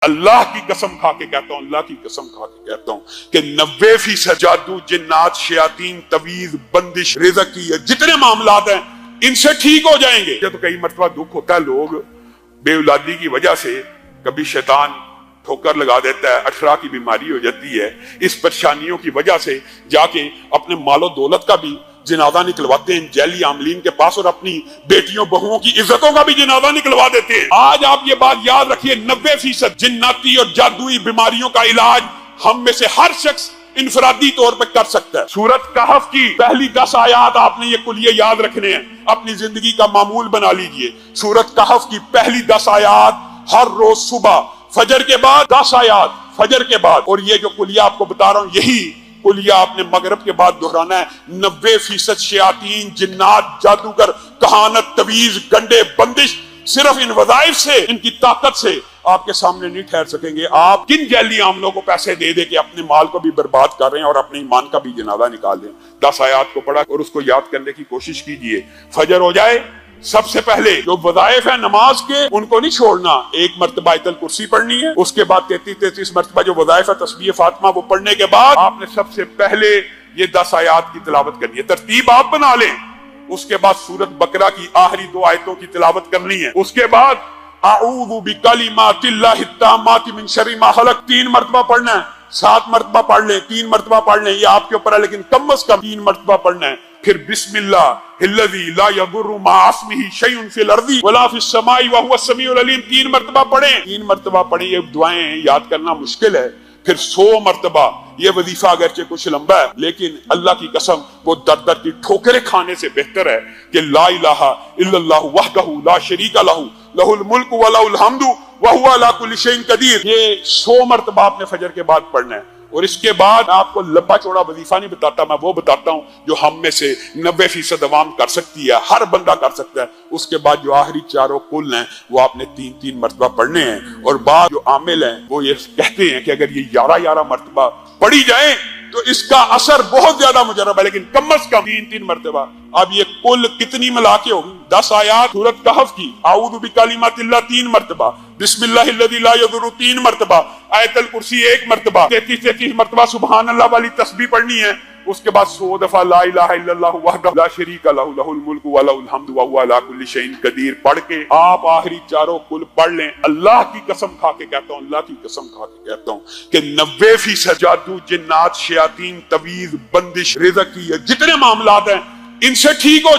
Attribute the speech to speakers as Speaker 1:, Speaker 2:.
Speaker 1: اللہ کی قسم کھا کے کہتا ہوں، اللہ کی قسم کھا کے کہتا ہوں کہ 90% جادو، جنات، شیاطین، تویز، بندش، رزق کی جتنے معاملات ہیں ان سے ٹھیک ہو جائیں گے۔ تو کئی مرتبہ دکھ ہوتا ہے، لوگ بے اولادی کی وجہ سے کبھی شیطان ٹھوکر لگا دیتا ہے، اٹھرا کی بیماری ہو جاتی ہے، اس پریشانیوں کی وجہ سے جا کے اپنے مال و دولت کا بھی جنازہ نکلواتے ہیں جیلی عاملین کے پاس، اور اپنی بیٹیوں بہوؤں کی عزتوں کا بھی جنازہ نکلوا دیتے ہیں۔ آج آپ یہ بات یاد رکھیے، 90% جناتی اور جادوئی بیماریوں کا علاج ہم میں سے ہر شخص انفرادی طور پہ کر سکتا ہے۔ سورۃ کہف کی پہلی 10 آیات آپ نے یہ کلیے یاد رکھنے ہیں، اپنی زندگی کا معمول بنا لیجئے۔ سورۃ کہف کی پہلی 10 آیات ہر روز صبح فجر کے بعد 10 آیات فجر کے بعد، اور یہ جو کلیہ آپ کو بتا رہا ہوں یہی کلیہ آپ نے مغرب کے بعد دہرانا ہے۔ 90% شیاطین، جنات، جادوگر، کہانت، تویز، گنڈے، بندش صرف ان وظائف سے، ان کی طاقت سے آپ کے سامنے نہیں ٹھہر سکیں گے۔ آپ کن جیلی عاملوں کو پیسے دے دے کے اپنے مال کو بھی برباد کر رہے ہیں اور اپنے ایمان کا بھی جنازہ نکال دیں۔ 10 آیات کو پڑھا اور اس کو یاد کرنے کی کوشش کیجئے۔ فجر ہو جائے، سب سے پہلے جو وظائف ہیں نماز کے ان کو نہیں چھوڑنا۔ 1 مرتبہ آیت الکرسی پڑھنی ہے، اس کے بعد 33 مرتبہ جو وظائف ہے تسبیح فاطمہ وہ پڑھنے کے بعد آپ نے سب سے پہلے یہ 10 آیات کی تلاوت کرنی ہے۔ ترتیب آپ بنا لیں۔ اس کے بعد سورۃ بقرہ کی آخری 2 آیتوں کی تلاوت کرنی ہے۔ اس کے بعد اعوذ بکلمات اللہ التامات من شر ما خلق 3 مرتبہ پڑھنا ہے۔ 7 مرتبہ پڑھ لیں، 3 مرتبہ پڑھ لیں، یہ آپ کے اوپر ہے، لیکن کم از کم 3 مرتبہ پڑھنا ہے۔ پھر بسم اللہ الذی لا یضر مع اسمہ شیء فی الارض ولا فی السماء وهو السمیع العلیم 3 مرتبہ پڑھیں۔ 3 مرتبہ پڑھیں، یہ دعائیں یاد کرنا مشکل ہے۔ پھر 100 مرتبہ، یہ وظیفہ اگرچہ کچھ لمبا ہے لیکن اللہ کی قسم وہ در در کی ٹھوکریں کھانے سے بہتر ہے کہ لا الہ الا اللہ وحدہ لا شریک لہ لہ الملک ولہ الحمد وہو علی کل شیء قدیر۔ یہ 100 مرتبہ آپ نے فجر کے بعد پڑھنا ہے۔ اور اس کے بعد آپ کو لمبا چوڑا وظیفہ نہیں بتاتا، میں وہ بتاتا ہوں جو ہم میں سے 90% عوام کر سکتی ہے، ہر بندہ کر سکتا ہے۔ اس کے بعد جو آخری 4 کل ہیں وہ آپ نے 3 مرتبہ پڑھنے ہیں۔ اور بعض جو عامل ہیں وہ یہ کہتے ہیں کہ اگر یہ 11 مرتبہ پڑھی جائیں تو اس کا اثر بہت زیادہ مجرب ہے، لیکن کم از کم 3 مرتبہ۔ اب یہ کل کتنی ملا کے ہوگی؟ 10 آیات سورۃ کہف کی، اعوذ بکلمات اللہ 3 مرتبہ، بسم اللہ الذی لا یضر 3 مرتبہ، آیت الکرسی 1 مرتبہ، 33 مرتبہ سبحان اللہ والی تسبیح پڑھنی ہے۔ اس کے بعد 100 دفعہ لا الہ الا اللہ وحدہ لا شریک لہ لہ الملک ولہ الحمد وہو علی کل شیء قدیر پڑھ کے آپ آخری 4 کل پڑھ لیں۔ اللہ کی قسم کھا کے کہتا ہوں، اللہ کی قسم کھا کے کہتا ہوں کہ 90% جادو، جنات، شیاطین، تویز، بندش، رزق کی جتنے معاملات ہیں ان سے ٹھیک ہو